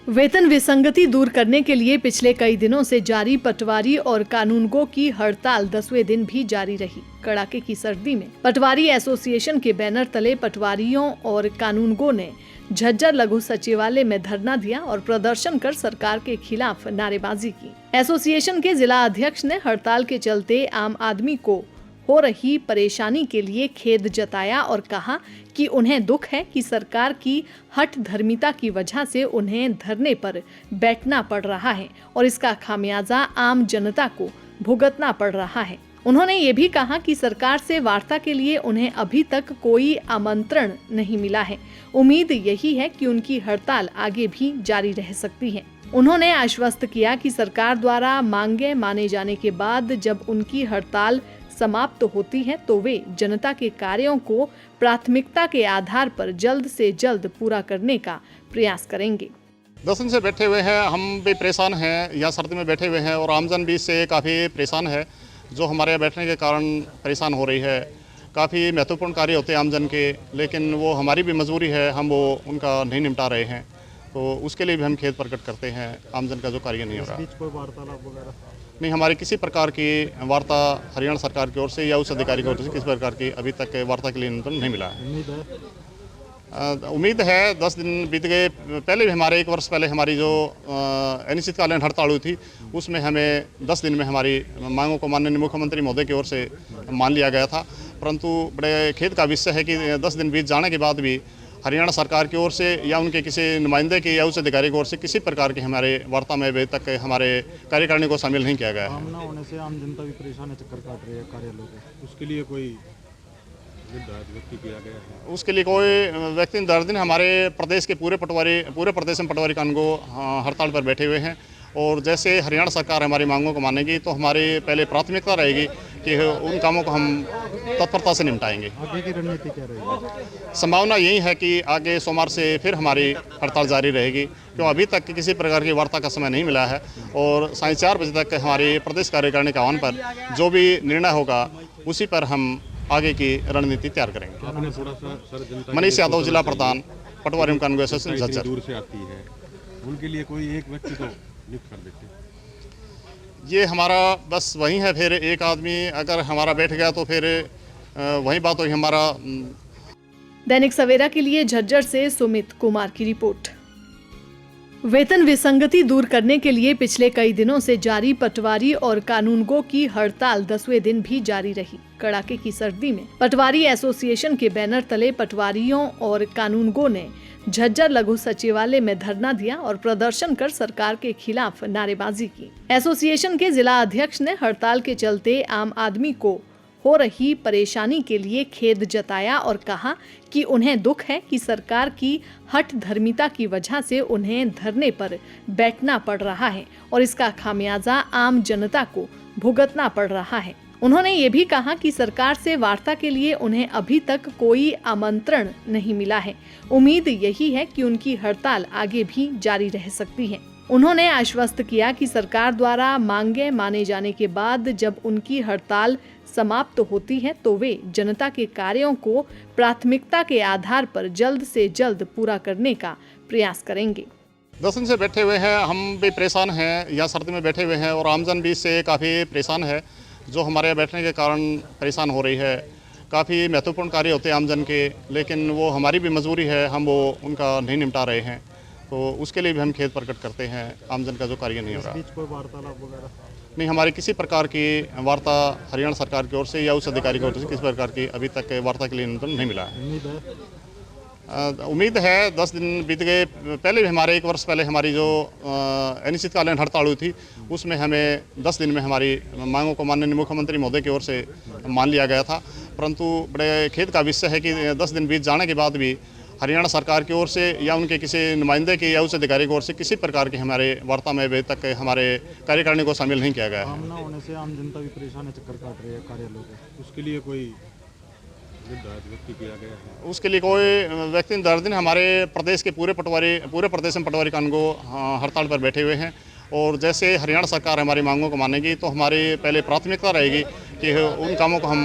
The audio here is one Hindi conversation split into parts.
वेतन विसंगति दूर करने के लिए पिछले कई दिनों से जारी पटवारी और कानूनगो की हड़ताल 10वें दिन भी जारी रही। कड़ाके की सर्दी में पटवारी एसोसिएशन के बैनर तले पटवारियों और कानूनगो ने झज्जर लघु सचिवालय में धरना दिया और प्रदर्शन कर सरकार के खिलाफ नारेबाजी की। एसोसिएशन के जिला अध्यक्ष ने हड़ताल के चलते आम आदमी को हो रही परेशानी के लिए खेद जताया और कहा कि उन्हें दुख है कि सरकार की हठ धर्मिता की वजह से उन्हें धरने पर बैठना पड़ रहा है और इसका खामियाजा आम जनता को भुगतना पड़ रहा है। उन्होंने ये भी कहा कि सरकार से वार्ता के लिए उन्हें अभी तक कोई आमंत्रण नहीं मिला है। उम्मीद यही है कि उनकी हड़ताल आगे भी जारी रह सकती है। उन्होंने आश्वस्त किया कि सरकार द्वारा मांगे माने जाने के बाद जब उनकी हड़ताल समाप्त होती है तो वे जनता के कार्यों को प्राथमिकता के आधार पर जल्द से जल्द पूरा करने का प्रयास करेंगे। 10 दिन से बैठे हुए हैं, हम भी परेशान हैं, यहाँ सर्दी में बैठे हुए हैं और आमजन भी इससे काफ़ी परेशान है। जो हमारे यहाँ बैठने के कारण परेशान हो रही है। काफ़ी महत्वपूर्ण कार्य होते हैं आमजन के, लेकिन वो हमारी भी मजबूरी है, हम वो उनका नहीं निपटा रहे हैं, तो उसके लिए भी हम खेद प्रकट करते हैं। आमजन का जो कार्य नहीं हो रहा। बीच कोई वार्तालाप वगैरह नहीं, हमारी किसी प्रकार की वार्ता हरियाणा सरकार की ओर से या उस अधिकारी की ओर से किसी प्रकार की अभी तक वार्ता के लिए निमंत्रण नहीं मिला है। उम्मीद है 10 दिन बीत गए। पहले भी हमारे 1 वर्ष पहले हमारी जो अनिश्चितकालीन हड़ताल हुई थी, उसमें हमें 10 दिन में हमारी मांगों को माननीय मुख्यमंत्री महोदय की ओर से मान लिया गया था। परंतु बड़े खेद का विषय है कि 10 दिन बीत जाने के बाद भी हरियाणा सरकार की ओर से या उनके किसी नुमाइंदे की या उस अधिकारी की ओर से किसी प्रकार की हमारे वार्ता में अभी तक हमारे कार्यकारिणी को शामिल नहीं किया गया है। काम ना होने से आम जनता भी परेशान है, चक्कर काट रही है कार्यालयों के। उसके लिए कोई व्यक्ति किया गया है? उसके लिए कोई व्यक्ति निर्धारित नहीं। हमारे प्रदेश के पूरे प्रदेश में पटवारी कानूनगो हड़ताल पर बैठे हुए हैं और जैसे हरियाणा सरकार हमारी मांगों को मानेगी तो हमारी पहले प्राथमिकता रहेगी कि उन कामों को हम तत्परता से निपटाएंगे। आगे की रणनीति क्या रहेगी? संभावना यही है कि आगे सोमवार से फिर हमारी हड़ताल जारी रहेगी, क्यों अभी तक किसी प्रकार की वार्ता का समय नहीं मिला है और 4:30 बजे तक हमारी प्रदेश कार्यकारिणी के आह्वान पर जो भी निर्णय होगा उसी पर हम आगे की रणनीति तैयार करेंगे। मनीष यादव, जिला प्रधान, पटवारी कानूनगो एसोसिएशन झज्जर। दूर से आती है, उनके लिए कोई एक व्यक्ति को नियुक्त कर देते हैं। ये हमारा बस वही है, फिर एक आदमी अगर हमारा बैठ गया तो फिर वही बात होगी हमारा। दैनिक सवेरा के लिए झज्जर से सुमित कुमार की रिपोर्ट। वेतन विसंगति दूर करने के लिए पिछले कई दिनों से जारी पटवारी और कानूनगो की हड़ताल 10वें दिन भी जारी रही। कड़ाके की सर्दी में पटवारी एसोसिएशन के बैनर तले पटवारियों और कानूनगो ने झज्जर लघु सचिवालय में धरना दिया और प्रदर्शन कर सरकार के खिलाफ नारेबाजी की। एसोसिएशन के जिला अध्यक्ष ने हड़ताल के चलते आम आदमी को हो रही परेशानी के लिए खेद जताया और कहा कि उन्हें दुख है कि सरकार की हठ धर्मिता की वजह से उन्हें धरने पर बैठना पड़ रहा है और इसका खामियाजा आम जनता को भुगतना पड़ रहा है। उन्होंने ये भी कहा कि सरकार से वार्ता के लिए उन्हें अभी तक कोई आमंत्रण नहीं मिला है। उम्मीद यही है कि उनकी हड़ताल आगे भी जारी रह सकती है। उन्होंने आश्वस्त किया कि सरकार द्वारा मांगे माने जाने के बाद जब उनकी हड़ताल समाप्त होती है तो वे जनता के कार्यों को प्राथमिकता के आधार पर जल्द से जल्द पूरा करने का प्रयास करेंगे। 10 दिन से बैठे हुए हैं, हम भी परेशान हैं, यहाँ सर्दी में बैठे हुए हैं और आमजन भी इससे काफ़ी परेशान है। जो हमारे यहाँ बैठने के कारण परेशान हो रही है। काफ़ी महत्वपूर्ण कार्य होते हैं आमजन के, लेकिन वो हमारी भी मजबूरी है, हम वो उनका नहीं निपटा रहे हैं, तो उसके लिए भी हम खेद प्रकट करते हैं। आमजन का जो कार्य नहीं हो रहा। बीच कोई वार्तालाप वगैरह नहीं, हमारी किसी प्रकार की वार्ता हरियाणा सरकार की ओर से या उस अधिकारी की ओर से किसी प्रकार की अभी तक वार्ता के लिए निमंत्रण नहीं मिला है। उम्मीद है 10 दिन बीत गए। पहले भी हमारे 1 वर्ष पहले हमारी जो अनिश्चितकालीन हड़ताल हुई थी, उसमें हमें 10 दिन में हमारी मांगों को माननीय मुख्यमंत्री महोदय की ओर से मान लिया गया था। परंतु बड़े खेद का विषय है कि 10 दिन बीत जाने के बाद भी हरियाणा सरकार की ओर से या उनके किसी नुमाइंदे की या उस अधिकारी की ओर से किसी प्रकार की हमारे वार्ता में अभी तक हमारे कार्यकारिणी को शामिल नहीं किया गया है। काम ना होने से आम जनता भी परेशान है, चक्कर काट रही है कार्यालयों के। उसके लिए कोई व्यक्ति किया गया है? उसके लिए कोई व्यक्ति निर्धारित नहीं। हमारे प्रदेश के पूरे प्रदेश में पटवारी कानूनगो हड़ताल पर बैठे हुए हैं और जैसे हरियाणा सरकार हमारी मांगों को मानेगी तो हमारी पहले प्राथमिकता रहेगी कि उन कामों को हम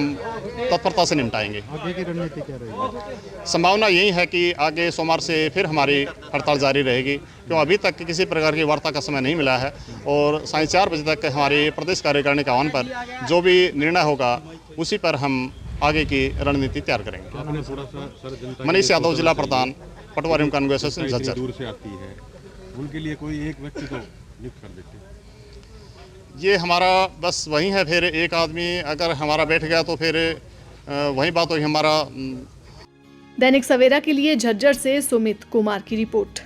तत्परता से निपटाएंगे। आगे की रणनीति क्या रहेगी? संभावना यही है कि आगे सोमवार से फिर हमारी हड़ताल जारी रहेगी, क्यों अभी तक किसी प्रकार की वार्ता का समय नहीं मिला है और 4:30 बजे तक हमारी प्रदेश कार्यकारिणी के आह्वान पर जो भी निर्णय होगा उसी पर हम आगे की रणनीति तैयार करेंगे। आपने थोड़ा सा सर जनता मनीष यादव, जिला प्रधान, पटवारी एवं कानून एसोसिएशन इतनी झज्जर। दूर से आती है, उनके लिए कोई एक व्यक्ति तो नियुक्त कर देते। ये हमारा बस वही है, फिर एक आदमी अगर हमारा बैठ गया तो फिर वही बात हुई हमारा। दैनिक सवेरा के लिए झज्जर से सुमित कुमार की रिपोर्ट।